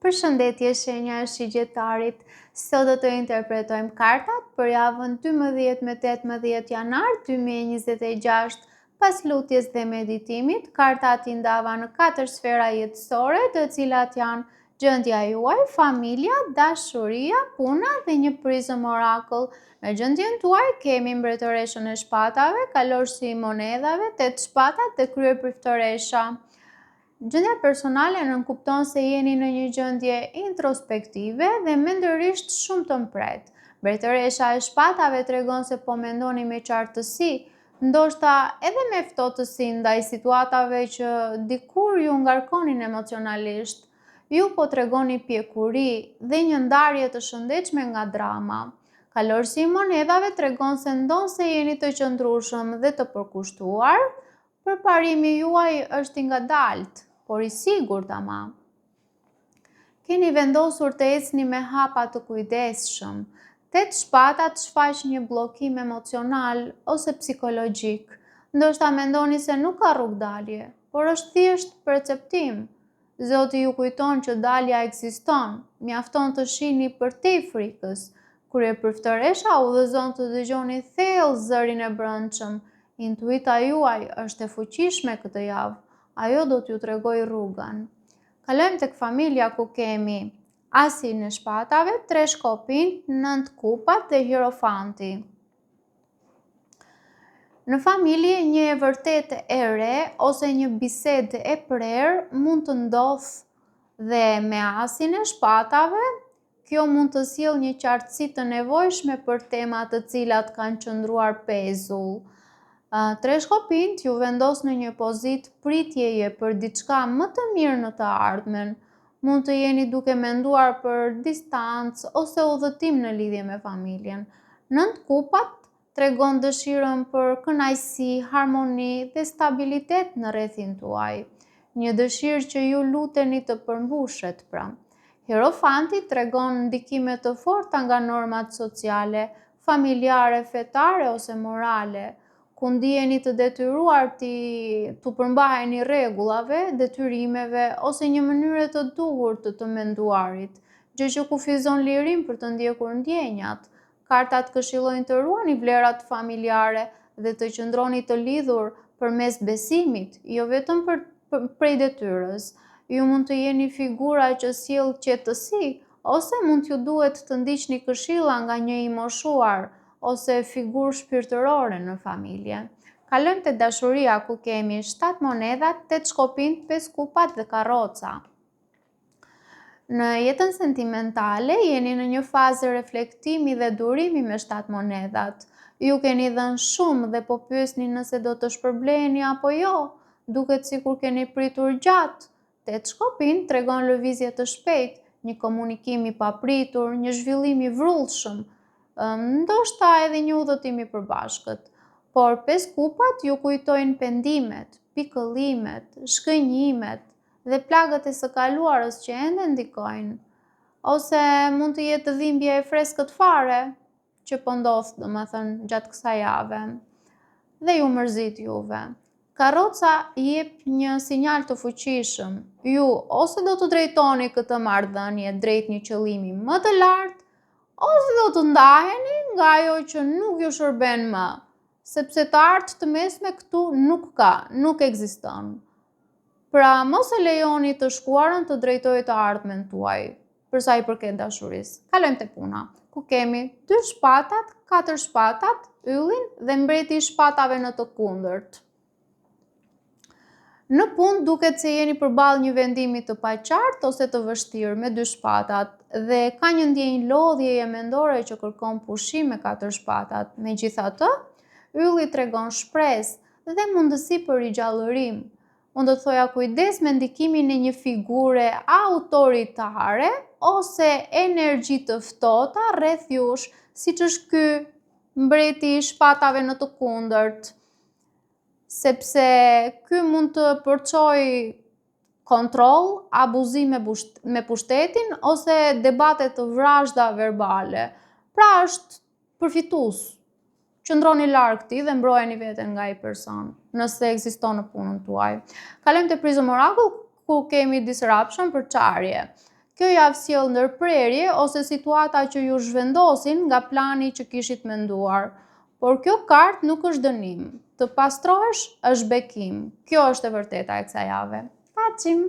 Përshëndetje, shenja e shigjetarit. Sot do të interpretojmë kartat për javën 12 me 18 janar 2026. Pas lutjes dhe meditimit, kartat i ndava në 4 sfera jetësore, të cilat janë gjendja juaj, familja, dashuria, puna dhe një prizëm orakull. Në gjendjen tuaj kemi mbretëreshën e shpatave, kalorësi i monedhave, 8 shpatat dhe krye priftoresha. Gjendja personale nënkupton se jeni në një gjendje introspektive dhe mendërisht shumë të mpret. Mbretëresha e shpatave tregon se po mendoni me qartësi, ndoshta edhe me ftohtësi ndaj situatave që dikur ju ngarkonin emocionalisht. Ju po tregoni pjekuri dhe një ndarje të shëndetshme nga drama. Kalorësi i monedhave tregon se ndonse jeni të qëndrueshëm dhe të përkushtuar, përparimi juaj është i ngadalt, por i sigurt ama. Keni vendosur të ecni me hapa të kujdesshëm. 8 shpatat shfaq një bllokim emocional ose psikologjik. Ndoshta mendoni se nuk ka rrugdalje, por është thjesht perceptim. Zoti ju kujton që dalja ekziston, mjafton të shihni përtej frikës. Krye priftoresha udhëzon të dëgjoni thellë zërin e brendshëm. Intuita juaj është e fuqishme këtë javë. Ajo do t'ju tregoj rrugën. Kalojmë tek familja ku kemi asin e shpatave, 3 shkopin, 9 kupat dhe hierofanti. Në familje, një e vërtet e re ose një bisedë e prerë mund të ndodhë dhe me asin e shpatave, kjo mund të sjellë një qartësi të nevojshme për tema të cilat kanë qëndruar pezull. 3 shkopinjt ju vendos në një pozitë pritjeje për diçka më të mirë në të ardhmen. Mund të jeni duke menduar për distancë ose udhëtim në lidhje me familjen. 9 kupat tregon dëshirën për kënaqësi, harmoni dhe stabilitet në rrethin tuaj. Një dëshirë që ju luteni të përmbushet pra. Hierofanti tregon ndikime të forta nga normat sociale, familjare, fetare ose morale. Ku ndiheni të detyruar t'u përmbaheni rregullave, detyrimeve ose një mënyre të duhur të menduarit, gjë që kufizon lirim për të ndjekur ndjenjat. Kartat këshillojnë të ruani vlerat familjare dhe të qëndroni të lidhur përmes besimit, jo vetëm prej detyrës. Ju mund të jeni figura që sjell qetësi, ose mund t'ju duhet të ndiqni këshilla nga një i moshuar ose figurë shpirtërore në familje. Kalojmë te dashuria ku kemi 7 monedhat, 8 shkopinjt, 5 kupat dhe karroca. Në jetën sentimentale jeni në një fazë reflektimi dhe durimi me 7 monedhat. Ju keni dhënë shumë dhe po pyesni nëse do të shpërbleheni apo jo, duket sikur keni pritur gjatë. 8 shkopinjt tregon lëvizje të shpejtë, një komunikim i papritur, një zhvillim i vrullshëm, ndoshta edhe një udhëtim i përbashkët. Por 5 kupat ju kujtojnë pendimet, pikëllimet, shkënjimet dhe plagët e së kaluarës që ende ndikojnë. Ose mund të jetë dhimbje e freskët fare që po ndodh, domethënë, gjatë kësaj jave dhe ju mërzit juve. Karroca jep një sinjal të fuqishëm. Ju ose do të drejtoni këtë marrëdhënie drejt një qëllimi më të lartë, ose do të ndaheni nga ajo që nuk ju shërben më, sepse të ardhmë të mesme këtu nuk ka, nuk ekziston. Pra mos e lejoni të shkuarën të drejtojë të ardhmen tuaj, për sa i përket dashurisë. Kalojmë te puna, ku kemi 2 shpatat, 4 shpatat, yllin dhe mbreti i shpatave në të kundërt. Në punë duket se jeni përballë një vendimi të paqartë ose të vështirë me 2 shpatat dhe ka një ndjenjë lodhjeje mendore që kërkon pushim me 4 shpatat. Megjithatë, ylli tregon shpresë dhe mundësi për rigjallërim. Unë do të thoja kujdes me ndikimin e një figure autoritare ose energji të ftohta rreth jush, siç është ky mbreti i shpatave në të kundërt. Sepse ky mund të përçojë kontroll, abuzim me pushtetin ose debate të vrazhda verbale. Pra është përfitues. Qëndroni larg këtij dhe mbrojeni veten nga ai person, nëse ekziston në punën tuaj. Kalojmë te prizëm orakull ku kemi disruption për çarje. Kjo javë sjell ndërprerje ose situata që ju zhvendosin nga plani që kishit menduar. Por kjo kartë nuk është dënim. Të pastrohesh është bekim. Kjo është e vërteta e kësaj jave. Paqim!